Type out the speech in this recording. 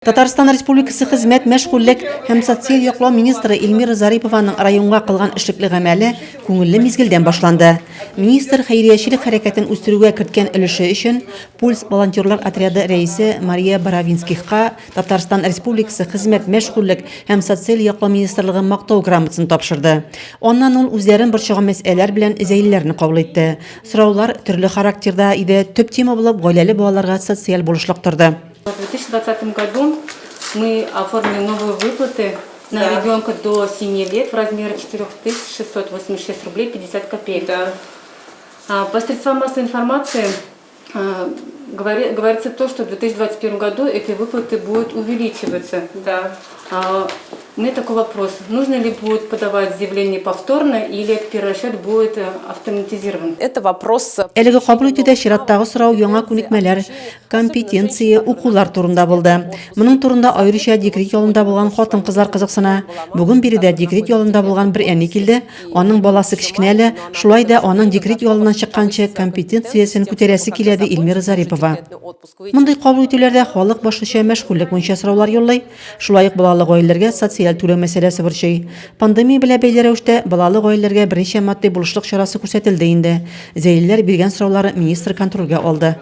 Татарстан Республикасы хезмәт, мәшгульлек һәм социаль яклау министры Эльмира Зарипованың районга кылган эшлекле гамәле күңелле мизгелдән башланды. Министр хәйриячелек хәрәкәтен үстерүгә керткән өлеше өчен Пульс волонтерлар отряды рәисе Мария Боровинскихка Татарстан Республикасы хезмәт, мәшгульлек һәм социаль яклау министрлыгы мактау грамотасын тапшырды. Аннан ул үзләрен борчыган мәсьәләләр белән зәйлеләрне кабул итте. Сораулар төрле характерда иде, төп тема булып гаиләле балаларга социаль булышлык торды. В 2020 году мы оформили новые выплаты на ребенка до 7 лет в размере 4686 рублей 50 копеек. По средствам массовой информации говорится то, что в 2021 году эти выплаты будут увеличиваться. У меня такой вопрос. Нужно ли будет подавать заявление повторно или перерасчет будет автоматизирован? Это вопрос... Әлеге кабул итүдә чираттагы сорау яңа күнекмәләр, компетенция, укулар турында булды. Моның турында аеруча декрет ялында булган хатын-кызлар кызыксына. Бүген биредә декрет ялында булган бер әни килде. Аның баласы кичкенә әле, шулай да аның декрет ялыннан чыкканчы компетенциясен күтәрәсе килә ди Эльмира Зарипова. Мондый кабул итүләрдә халык башлыча мәшгульлек буенча сораулар юллый. Шулай ук балалы гаиләләргә социаль түләү мәсьәләсе борчый. Пандемия белән бәйле рәвештә балалы гаиләләргә берничә матди булышлык чарасы күрсәтелде инде. Зәйлеләр биргән сораулары министр контрольгә алды.